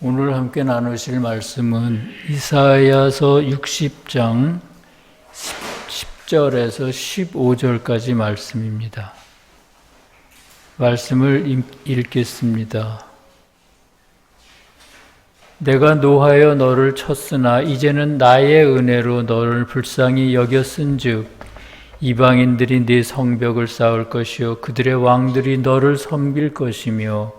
오늘 함께 나누실 말씀은 이사야서 60장 10절에서 15절까지 말씀입니다. 말씀을 읽겠습니다. 내가 노하여 너를 쳤으나 이제는 나의 은혜로 너를 불쌍히 여겼은즉 이방인들이 네 성벽을 쌓을 것이요 그들의 왕들이 너를 섬길 것이며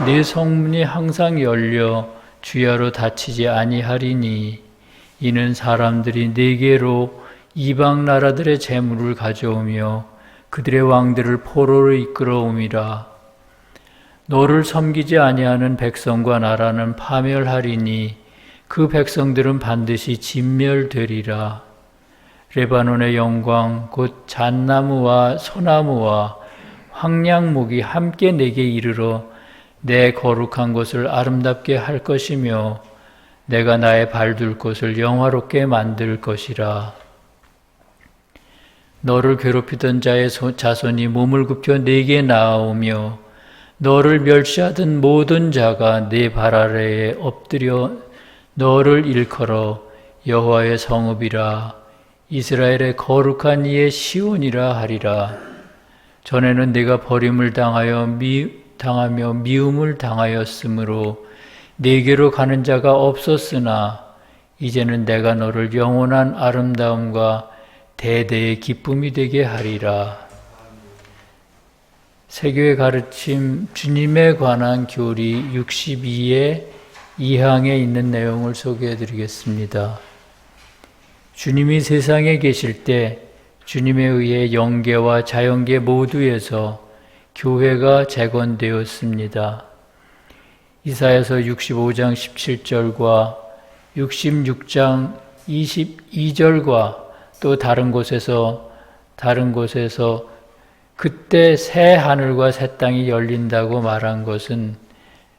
네 성문이 항상 열려 주야로 닫히지 아니하리니 이는 사람들이 네게로 이방 나라들의 재물을 가져오며 그들의 왕들을 포로로 이끌어옴이라. 너를 섬기지 아니하는 백성과 나라는 파멸하리니 그 백성들은 반드시 진멸되리라. 레바논의 영광 곧 잣나무와 소나무와 황량목이 함께 내게 이르러 내 거룩한 곳을 아름답게 할 것이며 내가 나의 발둘 곳을 영화롭게 만들 것이라. 너를 괴롭히던 자의 자손이 몸을 굽혀 내게 나아오며 너를 멸시하던 모든 자가 네 발 아래에 엎드려 너를 일컬어 여호와의 성읍이라 이스라엘의 거룩한 이의 시온이라 하리라. 전에는 네가 버림을 당하며 미움을 당하였으므로 네게로 가는 자가 없었으나 이제는 내가 너를 영원한 아름다움과 대대의 기쁨이 되게 하리라. 세교의 가르침 주님에 관한 교리 62의 2항에 있는 내용을 소개해 드리겠습니다. 주님이 세상에 계실 때 주님에 의해 영계와 자연계 모두에서 교회가 재건되었습니다. 이사야서 65장 17절과 66장 22절과 또 다른 곳에서 그때 새 하늘과 새 땅이 열린다고 말한 것은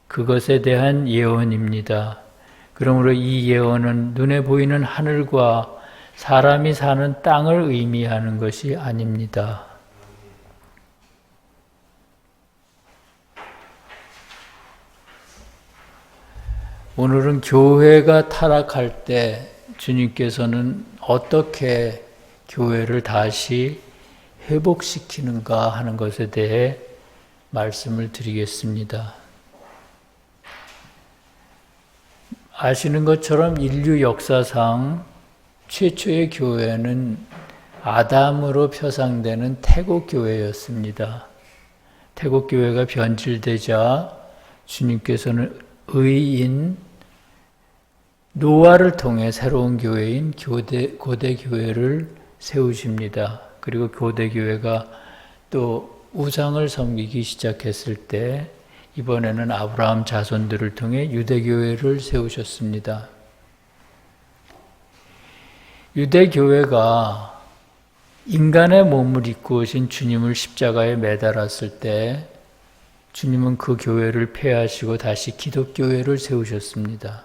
그것에 대한 예언입니다. 그러므로 이 예언은 눈에 보이는 하늘과 사람이 사는 땅을 의미하는 것이 아닙니다. 오늘은 교회가 타락할 때 주님께서는 어떻게 교회를 다시 회복시키는가 하는 것에 대해 말씀을 드리겠습니다. 아시는 것처럼 인류 역사상 최초의 교회는 아담으로 표상되는 태국교회였습니다. 태국교회가 변질되자 주님께서는 의인 노아를 통해 새로운 교회인 고대교회를 세우십니다. 그리고 고대교회가 또 우상을 섬기기 시작했을 때 이번에는 아브라함 자손들을 통해 유대교회를 세우셨습니다. 유대교회가 인간의 몸을 입고 오신 주님을 십자가에 매달았을 때 주님은 그 교회를 폐하시고 다시 기독교회를 세우셨습니다.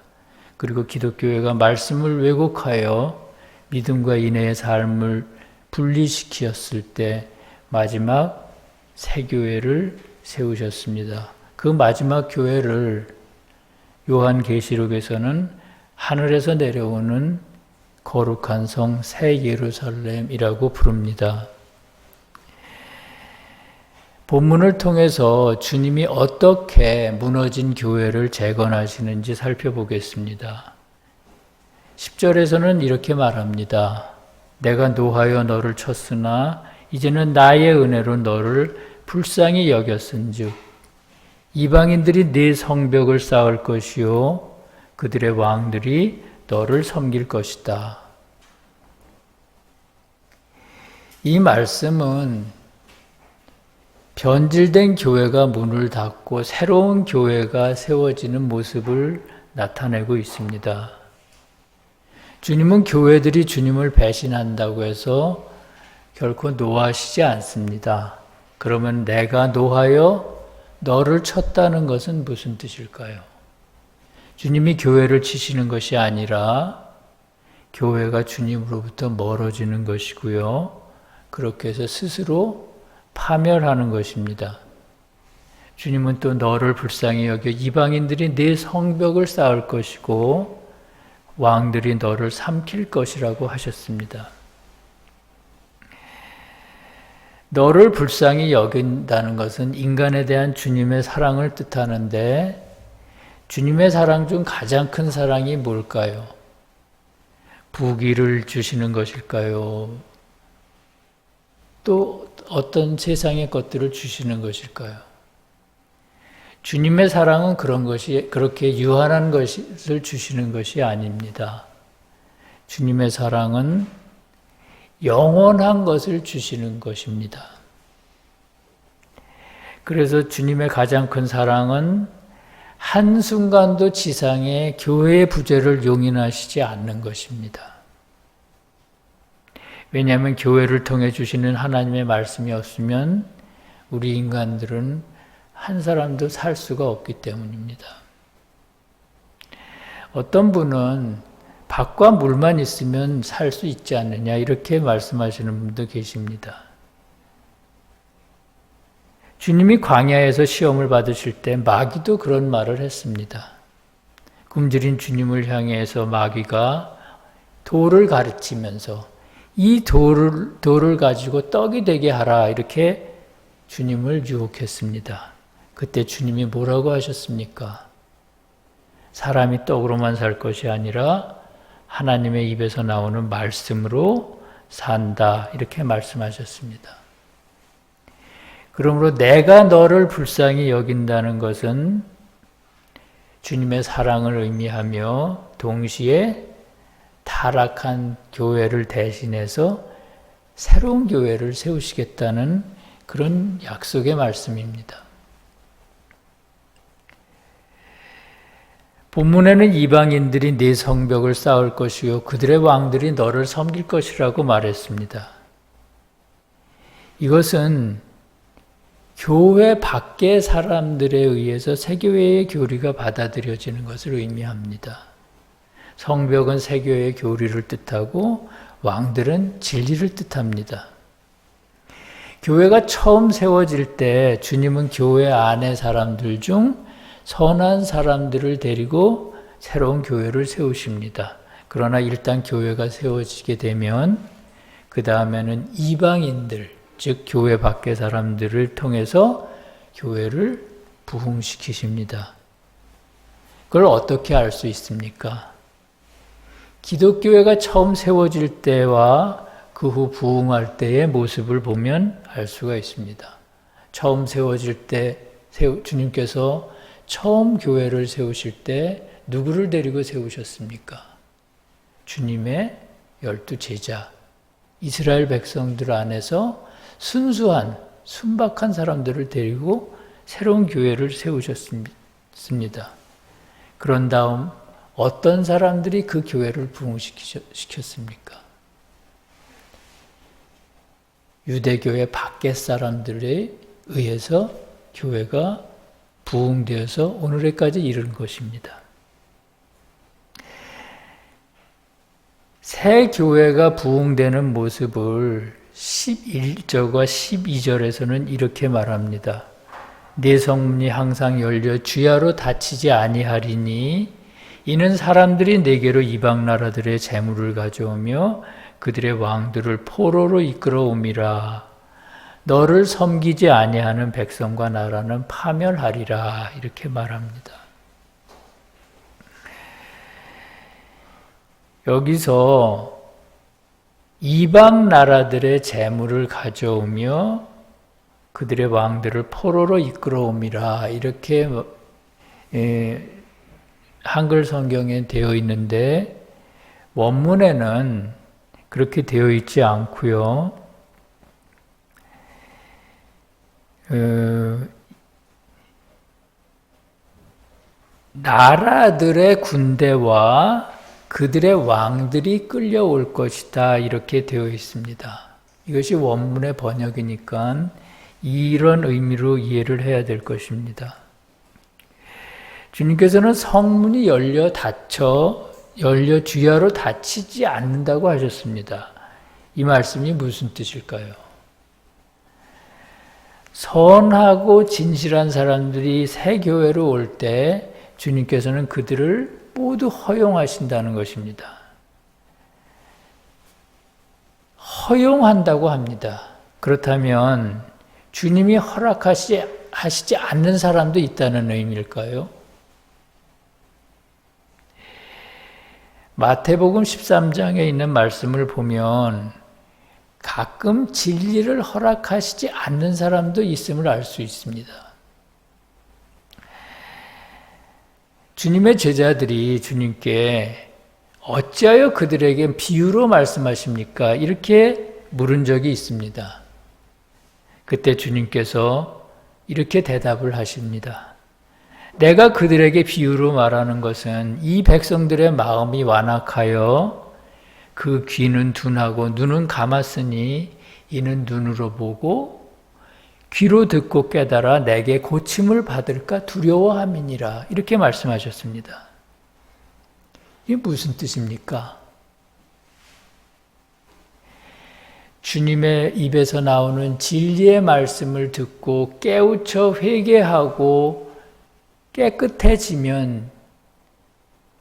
그리고 기독교회가 말씀을 왜곡하여 믿음과 인애의 삶을 분리시켰을 때 마지막 새 교회를 세우셨습니다. 그 마지막 교회를 요한계시록에서는 하늘에서 내려오는 거룩한 성 새 예루살렘이라고 부릅니다. 본문을 통해서 주님이 어떻게 무너진 교회를 재건하시는지 살펴보겠습니다. 10절에서는 이렇게 말합니다. 내가 노하여 너를 쳤으나 이제는 나의 은혜로 너를 불쌍히 여겼은즉 이방인들이 네 성벽을 쌓을 것이요 그들의 왕들이 너를 섬길 것이다. 이 말씀은 변질된 교회가 문을 닫고 새로운 교회가 세워지는 모습을 나타내고 있습니다. 주님은 교회들이 주님을 배신한다고 해서 결코 노하시지 않습니다. 그러면 내가 노하여 너를 쳤다는 것은 무슨 뜻일까요? 주님이 교회를 치시는 것이 아니라 교회가 주님으로부터 멀어지는 것이고요. 그렇게 해서 스스로 파멸하는 것입니다. 주님은 또 너를 불쌍히 여겨 이방인들이 네 성벽을 쌓을 것이고 왕들이 너를 삼킬 것이라고 하셨습니다. 너를 불쌍히 여긴다는 것은 인간에 대한 주님의 사랑을 뜻하는데 주님의 사랑 중 가장 큰 사랑이 뭘까요? 부귀를 주시는 것일까요? 또 어떤 세상의 것들을 주시는 것일까요? 주님의 사랑은 그런 것이 그렇게 유한한 것을 주시는 것이 아닙니다. 주님의 사랑은 영원한 것을 주시는 것입니다. 그래서 주님의 가장 큰 사랑은 한순간도 지상에 교회의 부재를 용인하시지 않는 것입니다. 왜냐하면 교회를 통해 주시는 하나님의 말씀이 없으면 우리 인간들은 한 사람도 살 수가 없기 때문입니다. 어떤 분은 밥과 물만 있으면 살 수 있지 않느냐 이렇게 말씀하시는 분도 계십니다. 주님이 광야에서 시험을 받으실 때 마귀도 그런 말을 했습니다. 굶주린 주님을 향해서 마귀가 돌을 가르치면서 이 돌을 가지고 떡이 되게 하라 이렇게 주님을 유혹했습니다. 그때 주님이 뭐라고 하셨습니까? 사람이 떡으로만 살 것이 아니라 하나님의 입에서 나오는 말씀으로 산다 이렇게 말씀하셨습니다. 그러므로 내가 너를 불쌍히 여긴다는 것은 주님의 사랑을 의미하며 동시에 타락한 교회를 대신해서 새로운 교회를 세우시겠다는 그런 약속의 말씀입니다. 본문에는 이방인들이 네 성벽을 쌓을 것이요 그들의 왕들이 너를 섬길 것이라고 말했습니다. 이것은 교회 밖의 사람들에 의해서 세교회의 교리가 받아들여지는 것을 의미합니다. 성벽은 세교회의 교리를 뜻하고 왕들은 진리를 뜻합니다. 교회가 처음 세워질 때 주님은 교회 안의 사람들 중 선한 사람들을 데리고 새로운 교회를 세우십니다. 그러나 일단 교회가 세워지게 되면 그 다음에는 이방인들, 즉 교회 밖의 사람들을 통해서 교회를 부흥시키십니다. 그걸 어떻게 알 수 있습니까? 기독교회가 처음 세워질 때와 그 후 부흥할 때의 모습을 보면 알 수가 있습니다. 처음 세워질 때 주님께서 처음 교회를 세우실 때 누구를 데리고 세우셨습니까? 주님의 12 제자, 이스라엘 백성들 안에서 순수한, 순박한 사람들을 데리고 새로운 교회를 세우셨습니다. 그런 다음 어떤 사람들이 그 교회를 부흥시켰습니까? 유대교회 밖의 사람들에 의해서 교회가 부흥되어서 오늘에까지 이른 것입니다. 새 교회가 부흥되는 모습을 11절과 12절에서는 이렇게 말합니다. 네 성문이 항상 열려 주야로 닫히지 아니하리니 이는 사람들이 네게로 이방 나라들의 재물을 가져오며 그들의 왕들을 포로로 이끌어옴이라. 너를 섬기지 아니하는 백성과 나라는 파멸하리라. 이렇게 말합니다. 여기서 이방 나라들의 재물을 가져오며 그들의 왕들을 포로로 이끌어옴이라. 이렇게 한글 성경에 되어 있는데 원문에는 그렇게 되어 있지 않고요. 나라들의 군대와 그들의 왕들이 끌려올 것이다 이렇게 되어 있습니다. 이것이 원문의 번역이니까 이런 의미로 이해를 해야 될 것입니다. 주님께서는 성문이 열려 주야로 닫히지 않는다고 하셨습니다. 이 말씀이 무슨 뜻일까요? 선하고 진실한 사람들이 새 교회로 올 때 주님께서는 그들을 모두 허용하신다는 것입니다. 허용한다고 합니다. 그렇다면 주님이 허락하시지 않는 사람도 있다는 의미일까요? 마태복음 13장에 있는 말씀을 보면 가끔 진리를 허락하시지 않는 사람도 있음을 알 수 있습니다. 주님의 제자들이 주님께 어찌하여 그들에게 비유로 말씀하십니까? 이렇게 물은 적이 있습니다. 그때 주님께서 이렇게 대답을 하십니다. 내가 그들에게 비유로 말하는 것은 이 백성들의 마음이 완악하여 그 귀는 둔하고 눈은 감았으니 이는 눈으로 보고 귀로 듣고 깨달아 내게 고침을 받을까 두려워함이니라. 이렇게 말씀하셨습니다. 이게 무슨 뜻입니까? 주님의 입에서 나오는 진리의 말씀을 듣고 깨우쳐 회개하고 깨끗해지면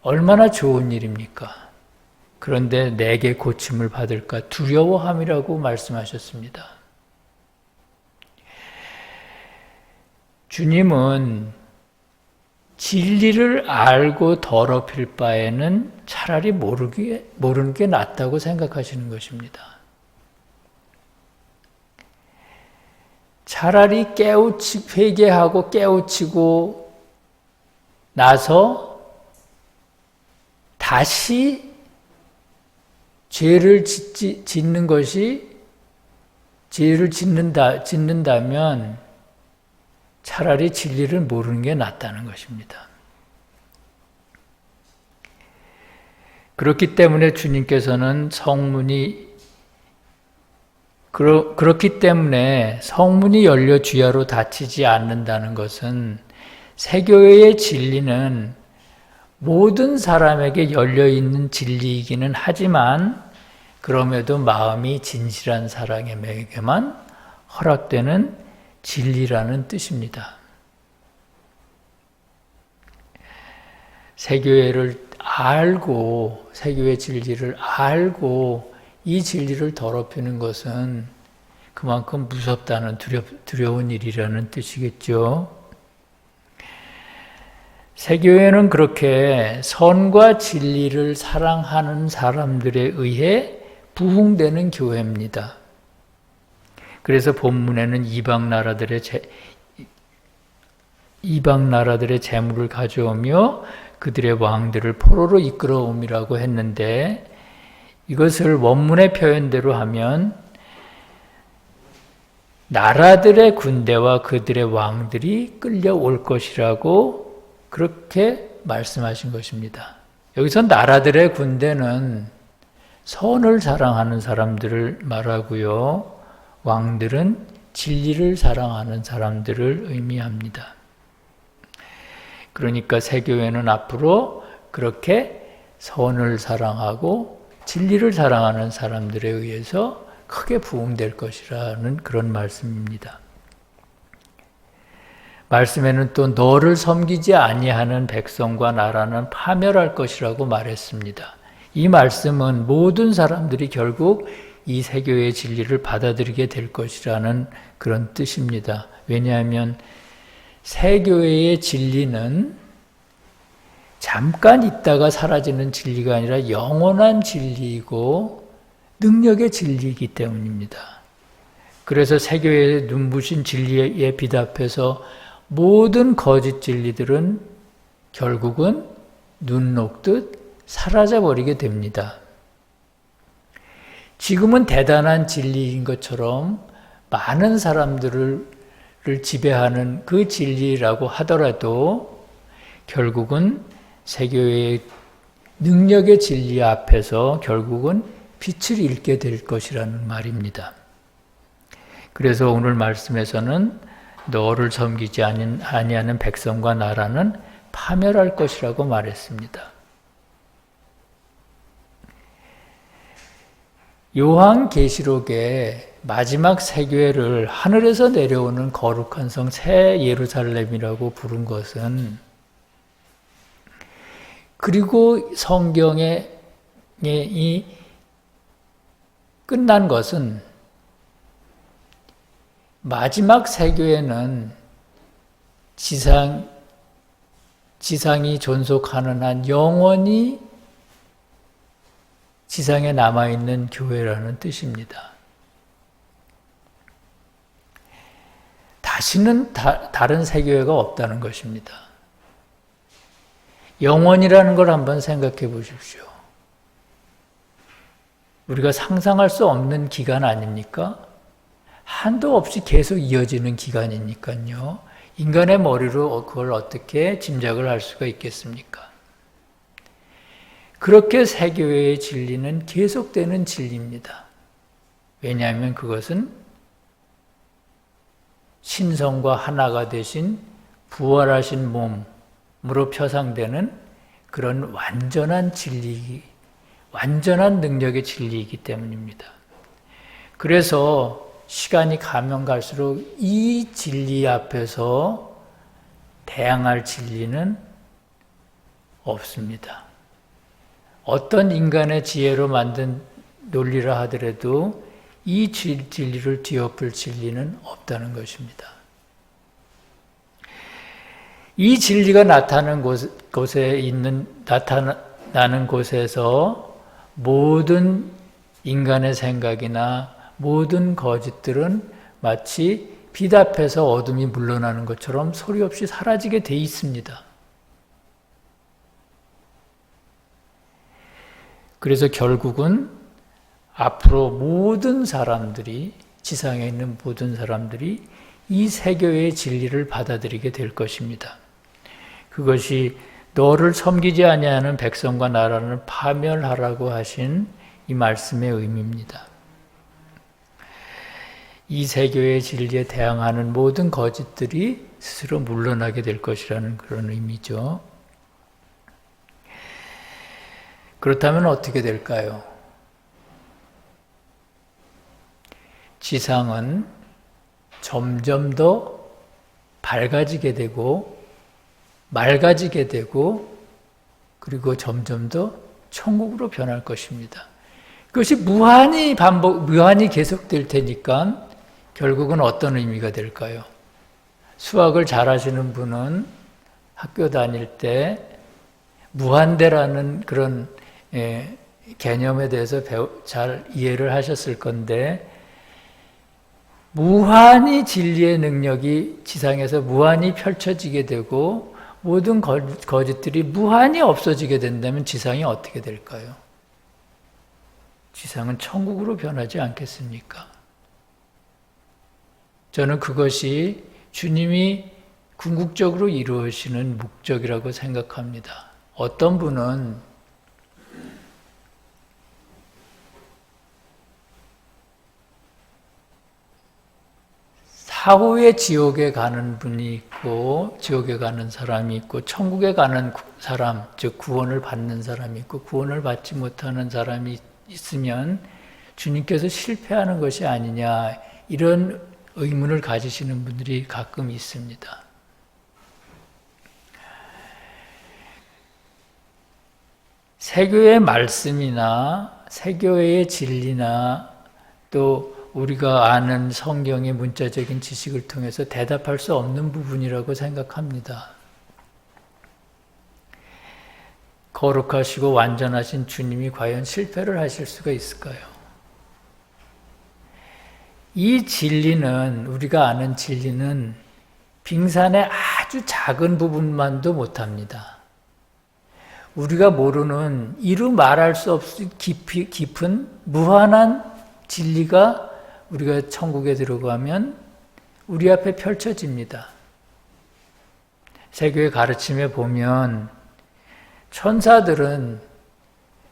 얼마나 좋은 일입니까? 그런데 내게 고침을 받을까 두려워함이라고 말씀하셨습니다. 주님은 진리를 알고 더럽힐 바에는 차라리 모르는 게 낫다고 생각하시는 것입니다. 차라리 회개하고 깨우치고 나서 다시 죄를 짓는다면 차라리 진리를 모르는 게 낫다는 것입니다. 그렇기 때문에 주님께서는 그렇기 때문에 성문이 열려 주야로 닫히지 않는다는 것은 새교회의 진리는 모든 사람에게 열려있는 진리이기는 하지만 그럼에도 마음이 진실한 사람에게만 허락되는 진리라는 뜻입니다. 새교회를 알고 새교회 진리를 알고 이 진리를 더럽히는 것은 그만큼 무섭다는 두려운 일이라는 뜻이겠죠. 새교회는 그렇게 선과 진리를 사랑하는 사람들에 의해 부흥되는 교회입니다. 그래서 본문에는 이방 나라들의 재물을 가져오며 그들의 왕들을 포로로 이끌어옴이라고 했는데 이것을 원문의 표현대로 하면 나라들의 군대와 그들의 왕들이 끌려올 것이라고 그렇게 말씀하신 것입니다. 여기서 나라들의 군대는 선을 사랑하는 사람들을 말하고요. 왕들은 진리를 사랑하는 사람들을 의미합니다. 그러니까 새교회는 앞으로 그렇게 선을 사랑하고 진리를 사랑하는 사람들에 의해서 크게 부흥될 것이라는 그런 말씀입니다. 말씀에는 또 너를 섬기지 아니하는 백성과 나라는 파멸할 것이라고 말했습니다. 이 말씀은 모든 사람들이 결국 이 새교회의 진리를 받아들이게 될 것이라는 그런 뜻입니다. 왜냐하면 새교회의 진리는 잠깐 있다가 사라지는 진리가 아니라 영원한 진리이고 능력의 진리이기 때문입니다. 그래서 새교회의 눈부신 진리에 비답해서 모든 거짓 진리들은 결국은 눈 녹듯 사라져버리게 됩니다. 지금은 대단한 진리인 것처럼 많은 사람들을 지배하는 그 진리라고 하더라도 결국은 새교회의 능력의 진리 앞에서 결국은 빛을 잃게 될 것이라는 말입니다. 그래서 오늘 말씀에서는 너를 섬기지 아니하는 백성과 나라는 파멸할 것이라고 말했습니다. 요한계시록에 마지막 새 교회를 하늘에서 내려오는 거룩한 성 새 예루살렘이라고 부른 것은, 그리고 성경에 이 끝난 것은, 마지막 새 교회는 지상이 존속하는 한 영원히 지상에 남아있는 교회라는 뜻입니다. 다시는 다른 새 교회가 없다는 것입니다. 영원이라는 걸 한번 생각해 보십시오. 우리가 상상할 수 없는 기간 아닙니까? 한도 없이 계속 이어지는 기간이니까요. 인간의 머리로 그걸 어떻게 짐작을 할 수가 있겠습니까? 그렇게 새 교회의 진리는 계속되는 진리입니다. 왜냐하면 그것은 신성과 하나가 되신 부활하신 몸으로 표상되는 그런 완전한 진리, 완전한 능력의 진리이기 때문입니다. 그래서 시간이 가면 갈수록 이 진리 앞에서 대항할 진리는 없습니다. 어떤 인간의 지혜로 만든 논리라 하더라도 이 진리를 뒤엎을 진리는 없다는 것입니다. 이 진리가 나타나는 곳에서 모든 인간의 생각이나 모든 거짓들은 마치 빛 앞에서 어둠이 물러나는 것처럼 소리 없이 사라지게 돼 있습니다. 그래서 결국은 앞으로 모든 사람들이, 지상에 있는 모든 사람들이 이 세교의 진리를 받아들이게 될 것입니다. 그것이 너를 섬기지 아니하는 백성과 나라를 파멸하라고 하신 이 말씀의 의미입니다. 이 세교의 진리에 대항하는 모든 거짓들이 스스로 물러나게 될 것이라는 그런 의미죠. 그렇다면 어떻게 될까요? 지상은 점점 더 밝아지게 되고 맑아지게 되고 그리고 점점 더 천국으로 변할 것입니다. 그것이 무한히 계속될 테니까 결국은 어떤 의미가 될까요? 수학을 잘 하시는 분은 학교 다닐 때 무한대라는 그런 개념에 대해서 잘 이해를 하셨을 건데, 무한히 진리의 능력이 지상에서 무한히 펼쳐지게 되고 모든 거짓들이 무한히 없어지게 된다면 지상이 어떻게 될까요? 지상은 천국으로 변하지 않겠습니까? 저는 그것이 주님이 궁극적으로 이루시는 목적이라고 생각합니다. 어떤 분은 사후에 지옥에 가는 분이 있고 지옥에 가는 사람이 있고 천국에 가는 사람, 즉 구원을 받는 사람이 있고 구원을 받지 못하는 사람이 있으면 주님께서 실패하는 것이 아니냐, 이런 의문을 가지시는 분들이 가끔 있습니다. 세교의 말씀이나 세교의 진리나 또 우리가 아는 성경의 문자적인 지식을 통해서 대답할 수 없는 부분이라고 생각합니다. 거룩하시고 완전하신 주님이 과연 실패를 하실 수가 있을까요? 이 진리는, 우리가 아는 진리는 빙산의 아주 작은 부분만도 못합니다. 우리가 모르는 이루 말할 수 없이 깊은 무한한 진리가 우리가 천국에 들어가면 우리 앞에 펼쳐집니다. 세교의 가르침에 보면 천사들은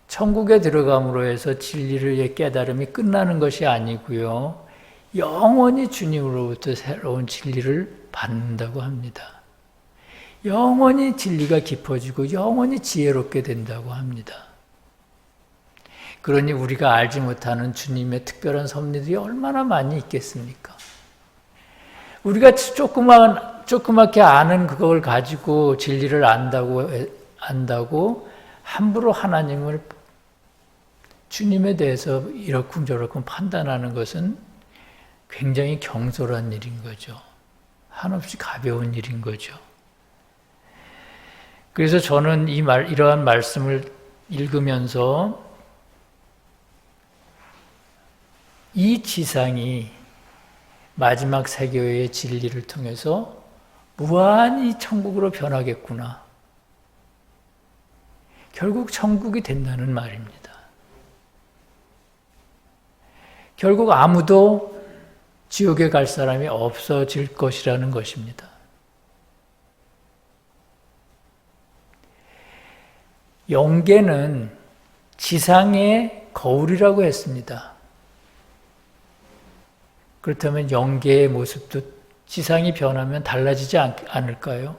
천국에 들어감으로 해서 진리의 깨달음이 끝나는 것이 아니고요, 영원히 주님으로부터 새로운 진리를 받는다고 합니다. 영원히 진리가 깊어지고 영원히 지혜롭게 된다고 합니다. 그러니 우리가 알지 못하는 주님의 특별한 섭리들이 얼마나 많이 있겠습니까? 우리가 조그맣게 아는 그걸 가지고 진리를 안다고 함부로 하나님을 주님에 대해서 이렇군 저렇군 판단하는 것은 굉장히 경솔한 일인 거죠. 한없이 가벼운 일인 거죠. 그래서 저는 이러한 말씀을 읽으면서 이 지상이 마지막 세교회의 진리를 통해서 무한히 천국으로 변하겠구나. 결국 천국이 된다는 말입니다. 결국 아무도 지옥에 갈 사람이 없어질 것이라는 것입니다. 영계는 지상의 거울이라고 했습니다. 그렇다면 영계의 모습도 지상이 변하면 달라지지 않을까요?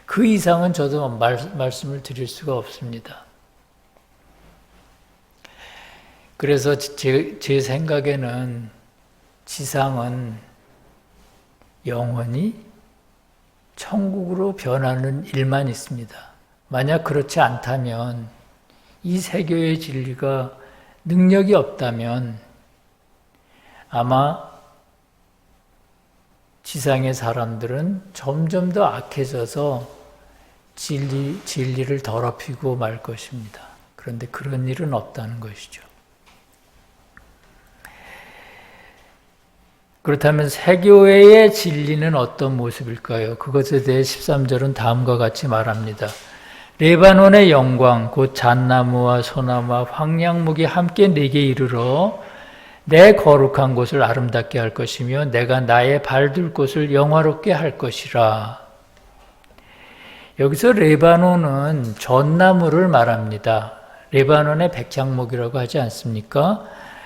그 이상은 저도 말씀을 드릴 수가 없습니다. 그래서 제 생각에는 지상은 영원히 천국으로 변하는 일만 있습니다. 만약 그렇지 않다면 이 세교의 진리가 능력이 없다면 아마 지상의 사람들은 점점 더 악해져서 진리를 더럽히고 말 것입니다. 그런데 그런 일은 없다는 것이죠. 그렇다면 세교회의 진리는 어떤 모습일까요? 그것에 대해 13절은 다음과 같이 말합니다. 레바논의 영광 곧 잣나무와 소나무와 황량목이 함께 내게 이르러 내 거룩한 곳을 아름답게 할 것이며 내가 나의 발둘 곳을 영화롭게 할 것이라. 여기서 레바논은 전나무를 말합니다. 레바논의 백향목이라고 하지 않습니까?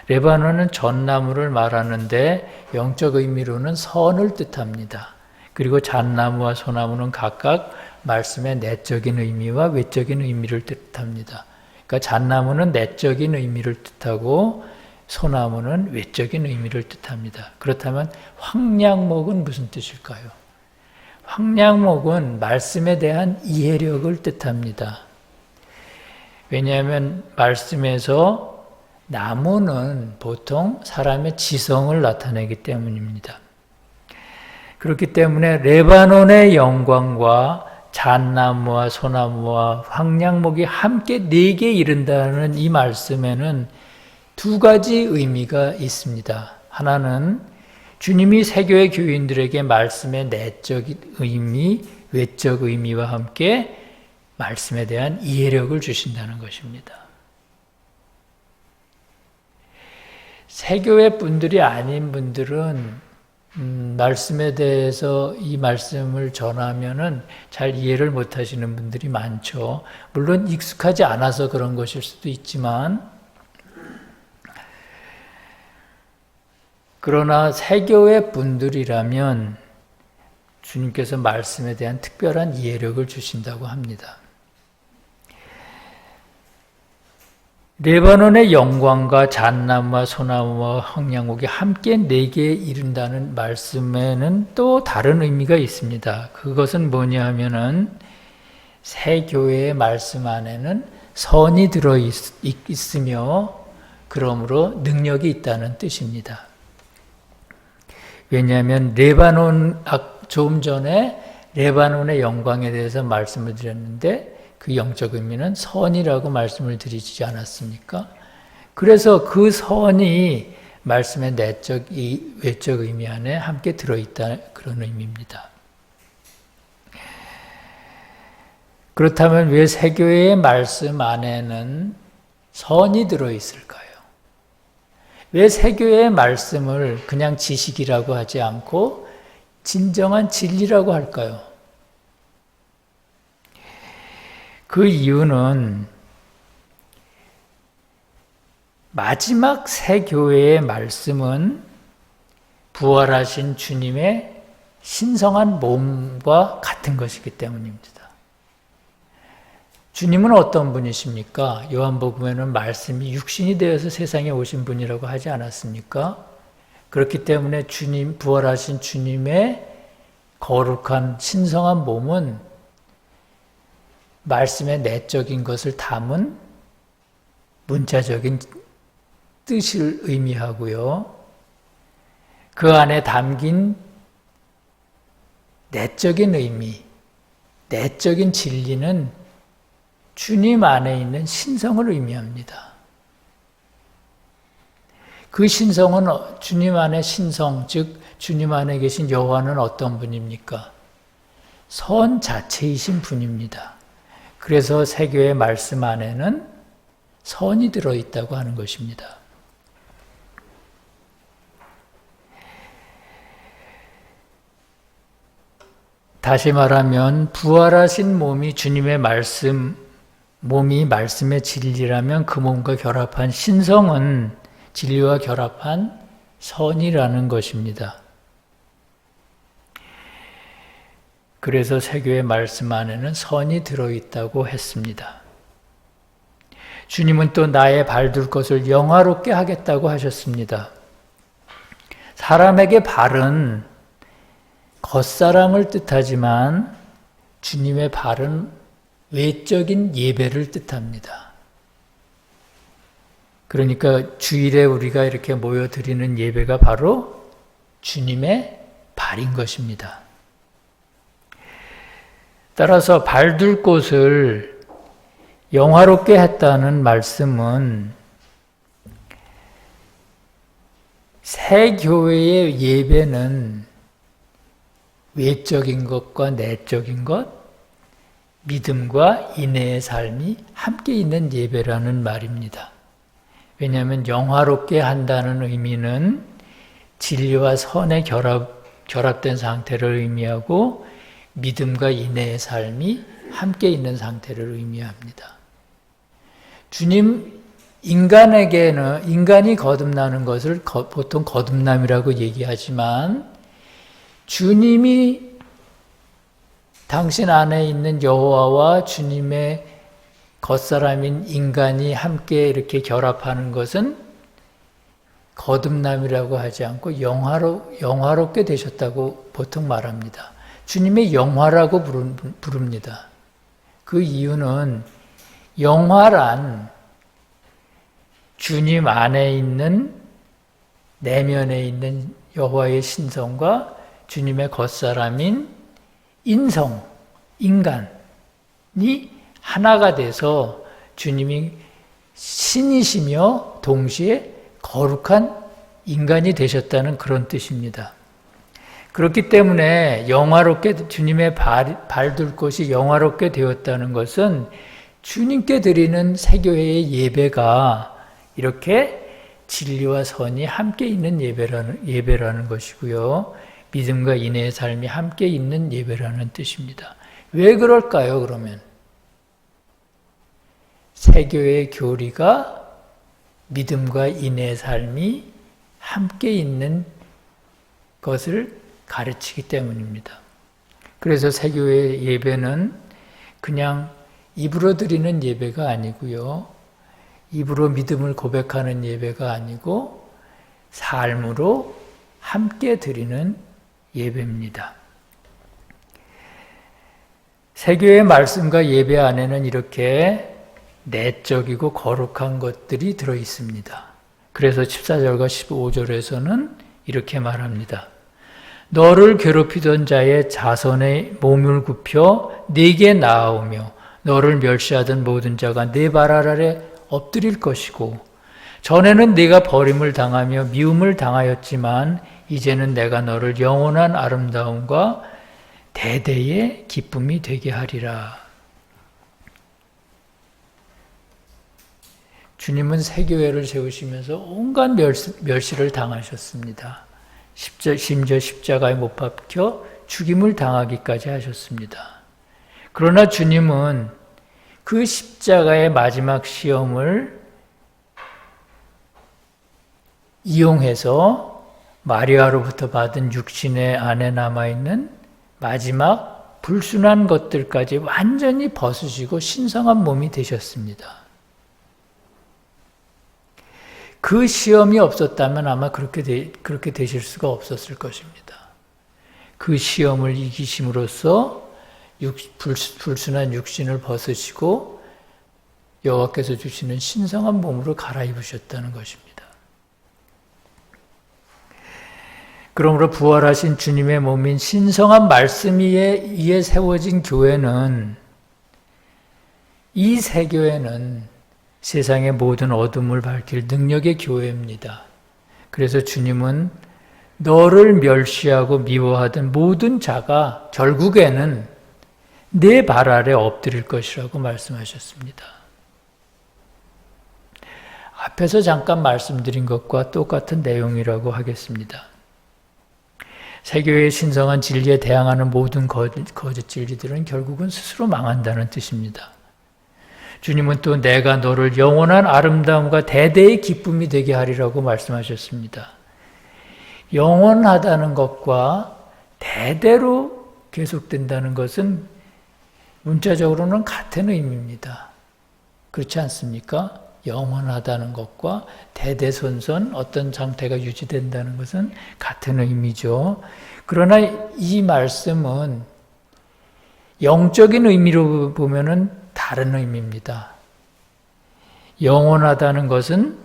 레바논은 전나무를 말하는데 영적 의미로는 선을 뜻합니다. 그리고 잣나무와 소나무는 각각 말씀의 내적인 의미와 외적인 의미를 뜻합니다. 그러니까 잣나무는 내적인 의미를 뜻하고 소나무는 외적인 의미를 뜻합니다. 그렇다면 황량목은 무슨 뜻일까요? 황량목은 말씀에 대한 이해력을 뜻합니다. 왜냐하면 말씀에서 나무는 보통 사람의 지성을 나타내기 때문입니다. 그렇기 때문에 레바논의 영광과 잣나무와 소나무와 황량목이 함께 내게 이른다는 이 말씀에는 두 가지 의미가 있습니다. 하나는 주님이 세교회 교인들에게 말씀의 내적 의미, 외적 의미와 함께 말씀에 대한 이해력을 주신다는 것입니다. 세교회 분들이 아닌 분들은 말씀에 대해서 이 말씀을 전하면은 잘 이해를 못 하시는 분들이 많죠. 물론 익숙하지 않아서 그런 것일 수도 있지만, 그러나 세교회 분들이라면 주님께서 말씀에 대한 특별한 이해력을 주신다고 합니다. 레바논의 영광과 잣나무와 소나무와 황량목이 함께 내게 이른다는 말씀에는 또 다른 의미가 있습니다. 그것은 뭐냐 하면은 새 교회의 말씀 안에는 선이 들어 있으며 그러므로 능력이 있다는 뜻입니다. 왜냐하면 조금 전에 레바논의 영광에 대해서 말씀을 드렸는데 그 영적 의미는 선이라고 말씀을 드리지 않았습니까? 그래서 그 선이 말씀의 내적, 외적 의미 안에 함께 들어있다 그런 의미입니다. 그렇다면 왜 세교회의 말씀 안에는 선이 들어있을까요? 왜 세교회의 말씀을 그냥 지식이라고 하지 않고 진정한 진리라고 할까요? 그 이유는 마지막 새 교회의 말씀은 부활하신 주님의 신성한 몸과 같은 것이기 때문입니다. 주님은 어떤 분이십니까? 요한복음에는 말씀이 육신이 되어서 세상에 오신 분이라고 하지 않았습니까? 그렇기 때문에 주님, 부활하신 주님의 거룩한 신성한 몸은 말씀의 내적인 것을 담은 문자적인 뜻을 의미하고요. 그 안에 담긴 내적인 의미, 내적인 진리는 주님 안에 있는 신성을 의미합니다. 그 신성은 주님 안의 신성, 즉 주님 안에 계신 여호와는 어떤 분입니까? 선 자체이신 분입니다. 그래서 세교의 말씀 안에는 선이 들어있다고 하는 것입니다. 다시 말하면 부활하신 몸이 주님의 몸이 말씀의 진리라면 그 몸과 결합한 신성은 진리와 결합한 선이라는 것입니다. 그래서 세교의 말씀 안에는 선이 들어있다고 했습니다. 주님은 또 나의 발둘 것을 영화롭게 하겠다고 하셨습니다. 사람에게 발은 겉사람을 뜻하지만 주님의 발은 외적인 예배를 뜻합니다. 그러니까 주일에 우리가 이렇게 모여드리는 예배가 바로 주님의 발인 것입니다. 따라서 발둘 곳을 영화롭게 했다는 말씀은 새 교회의 예배는 외적인 것과 내적인 것, 믿음과 인내의 삶이 함께 있는 예배라는 말입니다. 왜냐하면 영화롭게 한다는 의미는 진리와 선의 결합된 상태를 의미하고 믿음과 인내의 삶이 함께 있는 상태를 의미합니다. 주님, 인간이 거듭나는 것을 보통 거듭남이라고 얘기하지만 주님이 당신 안에 있는 여호와와 주님의 겉사람인 인간이 함께 이렇게 결합하는 것은 거듭남이라고 하지 않고 영화롭게 되셨다고 보통 말합니다. 주님의 영화라고 부릅니다. 그 이유는 영화란 주님 안에 있는 내면에 있는 여호와의 신성과 주님의 겉사람인 인성, 인간이 하나가 돼서 주님이 신이시며 동시에 거룩한 인간이 되셨다는 그런 뜻입니다. 그렇기 때문에 영화롭게 주님의 발둘 곳이 영화롭게 되었다는 것은 주님께 드리는 세교회의 예배가 이렇게 진리와 선이 함께 있는 예배라는 것이고요. 믿음과 인내의 삶이 함께 있는 예배라는 뜻입니다. 왜 그럴까요, 그러면? 세교회의 교리가 믿음과 인내의 삶이 함께 있는 것을 가르치기 때문입니다. 그래서 세교회의 예배는 그냥 입으로 드리는 예배가 아니고요. 입으로 믿음을 고백하는 예배가 아니고 삶으로 함께 드리는 예배입니다. 세교의 말씀과 예배 안에는 이렇게 내적이고 거룩한 것들이 들어 있습니다. 그래서 14절과 15절에서는 이렇게 말합니다. 너를 괴롭히던 자의 자손의 몸을 굽혀 네게 나아오며 너를 멸시하던 모든 자가 네 발 아래 엎드릴 것이고 전에는 네가 버림을 당하며 미움을 당하였지만 이제는 내가 너를 영원한 아름다움과 대대의 기쁨이 되게 하리라. 주님은 세교회를 세우시면서 온갖 멸시를 당하셨습니다. 심지어 십자가에 못 박혀 죽임을 당하기까지 하셨습니다. 그러나 주님은 그 십자가의 마지막 시험을 이용해서 마리아로부터 받은 육신의 안에 남아있는 마지막 불순한 것들까지 완전히 벗으시고 신성한 몸이 되셨습니다. 그 시험이 없었다면 아마 그렇게 되실 수가 없었을 것입니다. 그 시험을 이기심으로써 불순한 육신을 벗으시고 여호와께서 주시는 신성한 몸으로 갈아입으셨다는 것입니다. 그러므로 부활하신 주님의 몸인 신성한 말씀 위에 세워진 교회는, 이 새 교회는 세상의 모든 어둠을 밝힐 능력의 교회입니다. 그래서 주님은 너를 멸시하고 미워하던 모든 자가 결국에는 내 발 아래 엎드릴 것이라고 말씀하셨습니다. 앞에서 잠깐 말씀드린 것과 똑같은 내용이라고 하겠습니다. 세교회의 신성한 진리에 대항하는 모든 거짓 진리들은 결국은 스스로 망한다는 뜻입니다. 주님은 또 내가 너를 영원한 아름다움과 대대의 기쁨이 되게 하리라고 말씀하셨습니다. 영원하다는 것과 대대로 계속된다는 것은 문자적으로는 같은 의미입니다. 그렇지 않습니까? 영원하다는 것과 대대손손 어떤 상태가 유지된다는 것은 같은 의미죠. 그러나 이 말씀은 영적인 의미로 보면은 다른 의미입니다. 영원하다는 것은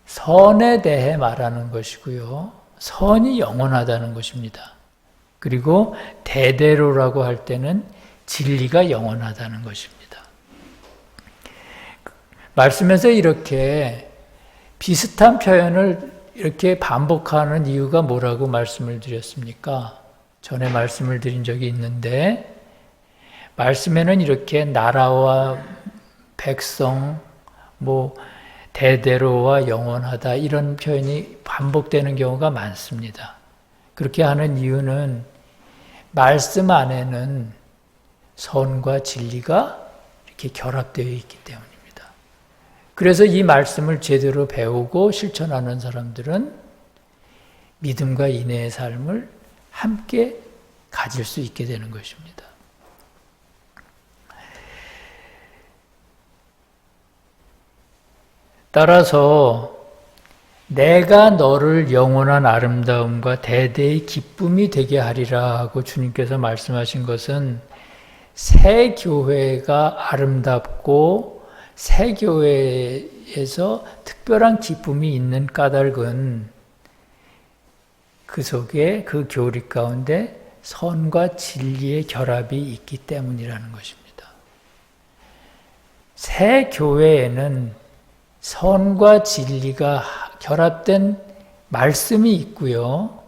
선에 대해 말하는 것이고요. 선이 영원하다는 것입니다. 그리고 대대로라고 할 때는 진리가 영원하다는 것입니다. 말씀에서 이렇게 비슷한 표현을 이렇게 반복하는 이유가 뭐라고 말씀을 드렸습니까? 전에 말씀을 드린 적이 있는데, 말씀에는 이렇게 나라와 백성, 대대로와 영원하다 이런 표현이 반복되는 경우가 많습니다. 그렇게 하는 이유는 말씀 안에는 선과 진리가 이렇게 결합되어 있기 때문입니다. 그래서 이 말씀을 제대로 배우고 실천하는 사람들은 믿음과 인내의 삶을 함께 가질 수 있게 되는 것입니다. 따라서 내가 너를 영원한 아름다움과 대대의 기쁨이 되게 하리라 하고 주님께서 말씀하신 것은 새 교회가 아름답고 새 교회에서 특별한 기쁨이 있는 까닭은 그 속에 그 교리 가운데 선과 진리의 결합이 있기 때문이라는 것입니다. 새 교회에는 선과 진리가 결합된 말씀이 있고요.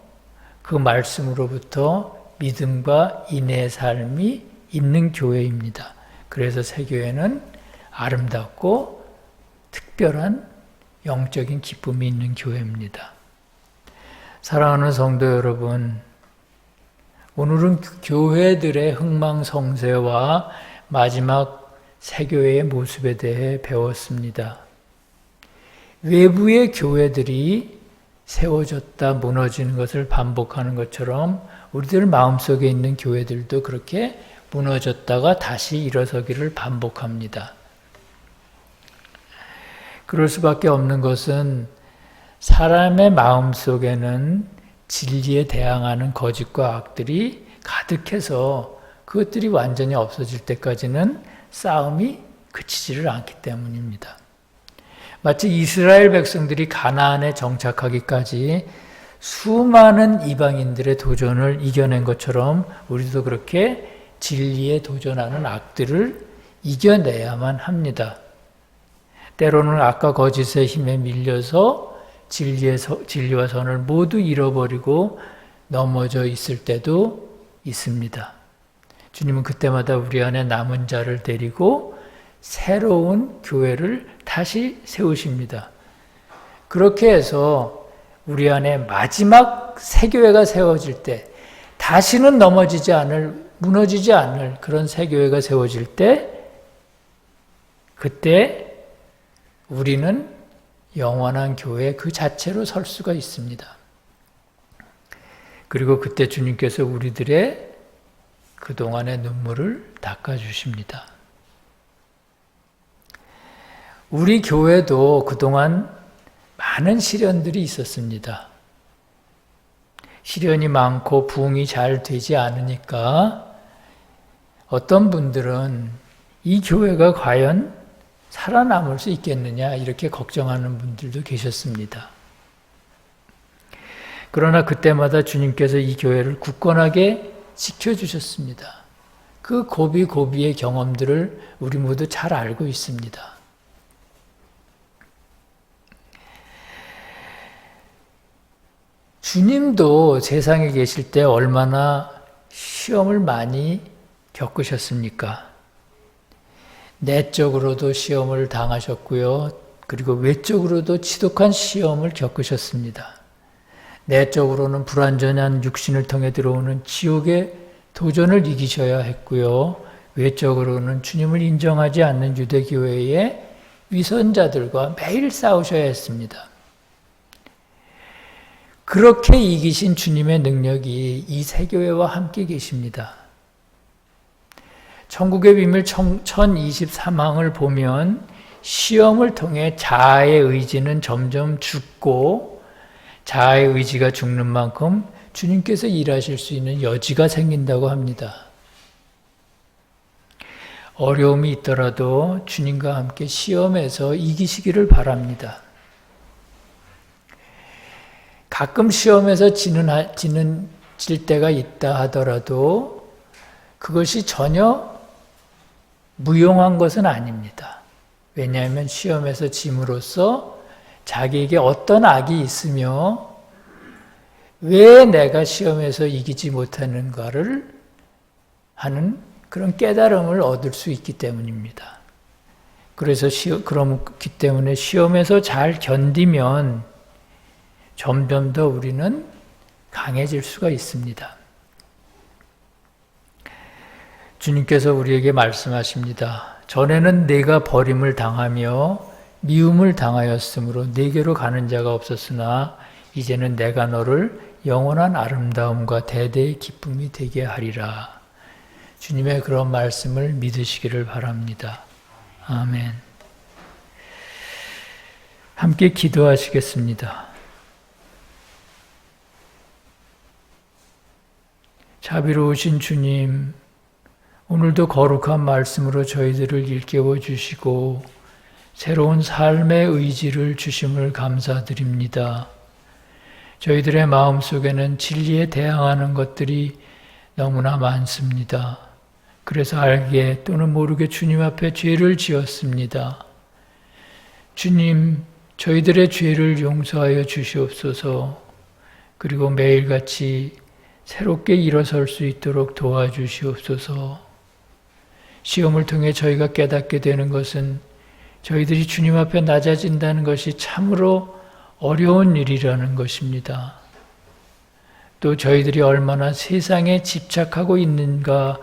그 말씀으로부터 믿음과 인내의 삶이 있는 교회입니다. 그래서 새 교회는 아름답고 특별한 영적인 기쁨이 있는 교회입니다. 사랑하는 성도 여러분, 오늘은 교회들의 흥망성쇠와 마지막 새 교회의 모습에 대해 배웠습니다. 외부의 교회들이 세워졌다 무너지는 것을 반복하는 것처럼 우리들 마음속에 있는 교회들도 그렇게 무너졌다가 다시 일어서기를 반복합니다. 그럴 수밖에 없는 것은 사람의 마음속에는 진리에 대항하는 거짓과 악들이 가득해서 그것들이 완전히 없어질 때까지는 싸움이 그치지를 않기 때문입니다. 마치 이스라엘 백성들이 가나안에 정착하기까지 수많은 이방인들의 도전을 이겨낸 것처럼 우리도 그렇게 진리에 도전하는 악들을 이겨내야만 합니다. 때로는 악과 거짓의 힘에 밀려서 진리와 선을 모두 잃어버리고 넘어져 있을 때도 있습니다. 주님은 그때마다 우리 안에 남은 자를 데리고 새로운 교회를 다시 세우십니다. 그렇게 해서 우리 안에 마지막 새 교회가 세워질 때 다시는 무너지지 않을 그런 새 교회가 세워질 때 그때 우리는 영원한 교회 그 자체로 설 수가 있습니다. 그리고 그때 주님께서 우리들의 그동안의 눈물을 닦아주십니다. 우리 교회도 그동안 많은 시련들이 있었습니다. 시련이 많고 부흥이 잘 되지 않으니까 어떤 분들은 이 교회가 과연 살아남을 수 있겠느냐 이렇게 걱정하는 분들도 계셨습니다. 그러나 그때마다 주님께서 이 교회를 굳건하게 지켜주셨습니다. 그 고비고비의 경험들을 우리 모두 잘 알고 있습니다. 주님도 세상에 계실 때 얼마나 시험을 많이 겪으셨습니까? 내적으로도 시험을 당하셨고요. 그리고 외적으로도 지독한 시험을 겪으셨습니다. 내적으로는 불완전한 육신을 통해 들어오는 지옥의 도전을 이기셔야 했고요. 외적으로는 주님을 인정하지 않는 유대교회의 위선자들과 매일 싸우셔야 했습니다. 그렇게 이기신 주님의 능력이 이 세교회와 함께 계십니다. 천국의 비밀 1023항을 보면 시험을 통해 자아의 의지는 점점 죽고 자아의 의지가 죽는 만큼 주님께서 일하실 수 있는 여지가 생긴다고 합니다. 어려움이 있더라도 주님과 함께 시험에서 이기시기를 바랍니다. 가끔 시험에서 질 때가 있다 하더라도 그것이 전혀 무용한 것은 아닙니다. 왜냐하면 시험에서 짐으로써 자기에게 어떤 악이 있으며 왜 내가 시험에서 이기지 못하는가를 하는 그런 깨달음을 얻을 수 있기 때문입니다. 그래서 그렇기 때문에 시험에서 잘 견디면 점점 더 우리는 강해질 수가 있습니다. 주님께서 우리에게 말씀하십니다. 전에는 내가 버림을 당하며 미움을 당하였으므로 내게로 가는 자가 없었으나 이제는 내가 너를 영원한 아름다움과 대대의 기쁨이 되게 하리라. 주님의 그런 말씀을 믿으시기를 바랍니다. 아멘. 함께 기도하시겠습니다. 자비로우신 주님, 오늘도 거룩한 말씀으로 저희들을 일깨워 주시고 새로운 삶의 의지를 주심을 감사드립니다. 저희들의 마음속에는 진리에 대항하는 것들이 너무나 많습니다. 그래서 알게 또는 모르게 주님 앞에 죄를 지었습니다. 주님, 저희들의 죄를 용서하여 주시옵소서. 그리고 매일같이 새롭게 일어설 수 있도록 도와주시옵소서. 시험을 통해 저희가 깨닫게 되는 것은 저희들이 주님 앞에 낮아진다는 것이 참으로 어려운 일이라는 것입니다. 또 저희들이 얼마나 세상에 집착하고 있는가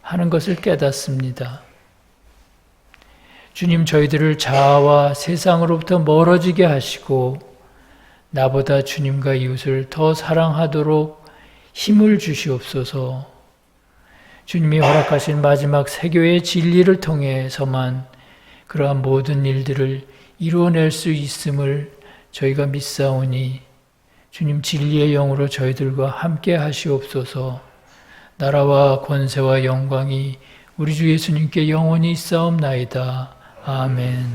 하는 것을 깨닫습니다. 주님, 저희들을 자아와 세상으로부터 멀어지게 하시고 나보다 주님과 이웃을 더 사랑하도록 힘을 주시옵소서. 주님이 허락하신 마지막 세교의 진리를 통해서만 그러한 모든 일들을 이루어낼 수 있음을 저희가 믿사오니 주님 진리의 영으로 저희들과 함께 하시옵소서. 나라와 권세와 영광이 우리 주 예수님께 영원히 있사옵나이다. 아멘.